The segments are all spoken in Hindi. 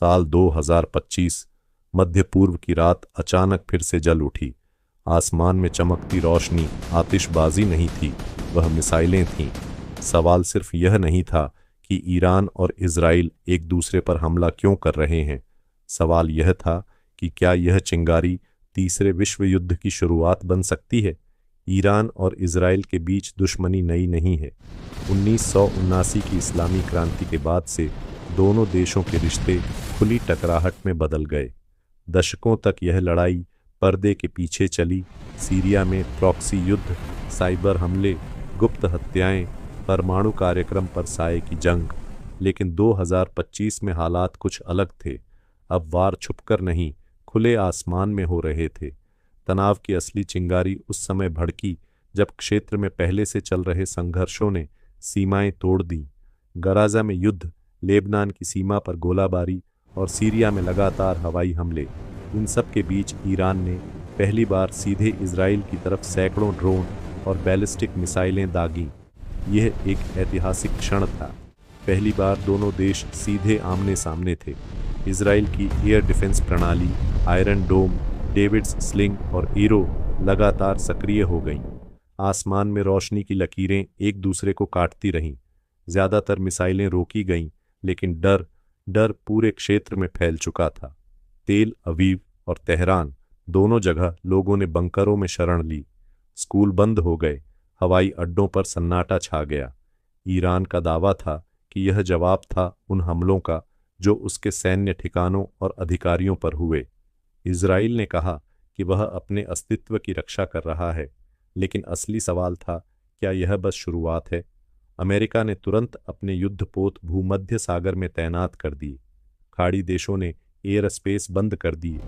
साल 2025। मध्य पूर्व की रात अचानक फिर से जल उठी। आसमान में चमकती रोशनी आतिशबाजी नहीं थी, वह मिसाइलें थीं। सवाल सिर्फ यह नहीं था कि ईरान और इजराइल एक दूसरे पर हमला क्यों कर रहे हैं। सवाल यह था कि क्या यह चिंगारी तीसरे विश्व युद्ध की शुरुआत बन सकती है। ईरान और इजराइल के बीच दुश्मनी नई नहीं है। 1979 की इस्लामी क्रांति के बाद से दोनों देशों के रिश्ते खुली टकराहट में बदल गए। दशकों तक यह लड़ाई पर्दे के पीछे चली। सीरिया में प्रॉक्सी युद्ध, साइबर हमले, गुप्त हत्याएं, परमाणु कार्यक्रम पर साये की जंग। लेकिन 2025 में हालात कुछ अलग थे। अब वार छुपकर नहीं, खुले आसमान में हो रहे थे। तनाव की असली चिंगारी उस समय भड़की जब क्षेत्र में पहले से चल रहे संघर्षों ने सीमाएं तोड़ दी। गराजा में युद्ध, लेबनान की सीमा पर गोलाबारी और सीरिया में लगातार हवाई हमले। इन सब के बीच ईरान ने पहली बार सीधे इजराइल की तरफ सैकड़ों ड्रोन और बैलिस्टिक मिसाइलें दागीं। यह एक ऐतिहासिक क्षण था। पहली बार दोनों देश सीधे आमने सामने थे। इजराइल की एयर डिफेंस प्रणाली, आयरन डोम, डेविड्स स्लिंग और एरो लगातार सक्रिय हो गईं। आसमान में रोशनी की लकीरें एक दूसरे को काटती रहीं। ज़्यादातर मिसाइलें रोकी गईं, लेकिन डर पूरे क्षेत्र में फैल चुका था। तेल अवीव और तेहरान दोनों जगह लोगों ने बंकरों में शरण ली। स्कूल बंद हो गए, हवाई अड्डों पर सन्नाटा छा गया। ईरान का दावा था कि यह जवाब था उन हमलों का जो उसके सैन्य ठिकानों और अधिकारियों पर हुए। इजराइल ने कहा कि वह अपने अस्तित्व की रक्षा कर रहा है, लेकिन असली सवाल था, क्या यह बस शुरुआत है। अमेरिका ने तुरंत अपने युद्धपोत भूमध्य सागर में तैनात कर दिए। खाड़ी देशों ने एयर स्पेस बंद कर दिए।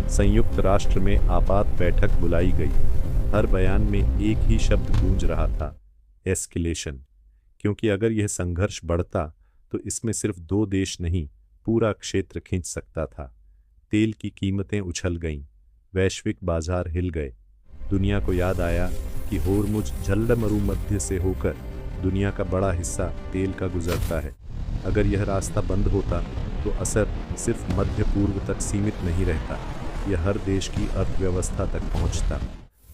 संयुक्त राष्ट्र में आपात बैठक बुलाई गई। हर बयान में एक ही शब्द गूंज रहा था, एस्केलेशन। क्योंकि अगर यह संघर्ष बढ़ता तो इसमें सिर्फ दो देश नहीं, पूरा क्षेत्र खींच सकता था। तेल की कीमतें उछल गईं, वैश्विक बाजार हिल गए। दुनिया को याद आया कि होर्मुज जलमरुमध्य से होकर दुनिया का बड़ा हिस्सा तेल का गुजरता है। अगर यह रास्ता बंद होता तो असर सिर्फ मध्य पूर्व तक सीमित नहीं रहता, यह हर देश की अर्थव्यवस्था तक पहुंचता।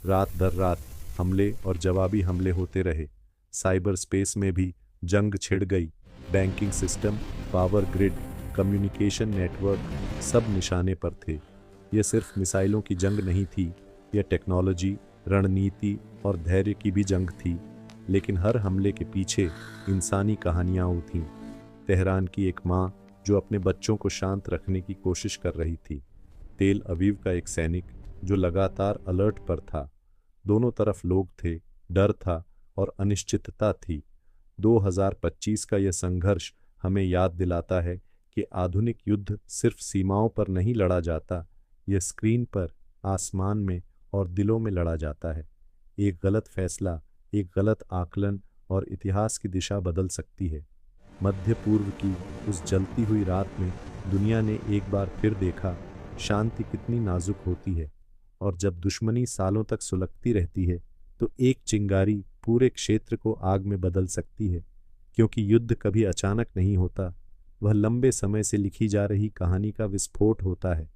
रात दर रात हमले और जवाबी हमले होते रहे। साइबर स्पेस में भी जंग छिड़ गई। Banking system, power grid, communication network सब निशाने पर थे। यह सिर्फ मिसाइलों की जंग नहीं थी, यह टेक्नोलॉजी, रणनीति और धैर्य की भी जंग थी। लेकिन हर हमले के पीछे इंसानी कहानियाँ थीं। तेहरान की एक माँ जो अपने बच्चों को शांत रखने की कोशिश कर रही थी। तेल अवीव का एक सैनिक जो लगातार अलर्ट पर था। दोनों तरफ लोग थे, डर था और अनिश्चितता थी। 2025 का यह संघर्ष हमें याद दिलाता है कि आधुनिक युद्ध सिर्फ सीमाओं पर नहीं लड़ा जाता, यह स्क्रीन पर, आसमान में और दिलों में लड़ा जाता है। एक गलत फैसला, एक गलत आकलन और इतिहास की दिशा बदल सकती है। मध्य पूर्व की उस जलती हुई रात में दुनिया ने एक बार फिर देखा शांति कितनी नाजुक होती है। और जब दुश्मनी सालों तक सुलगती रहती है तो एक चिंगारी पूरे क्षेत्र को आग में बदल सकती है। क्योंकि युद्ध कभी अचानक नहीं होता, वह लंबे समय से लिखी जा रही कहानी का विस्फोट होता है।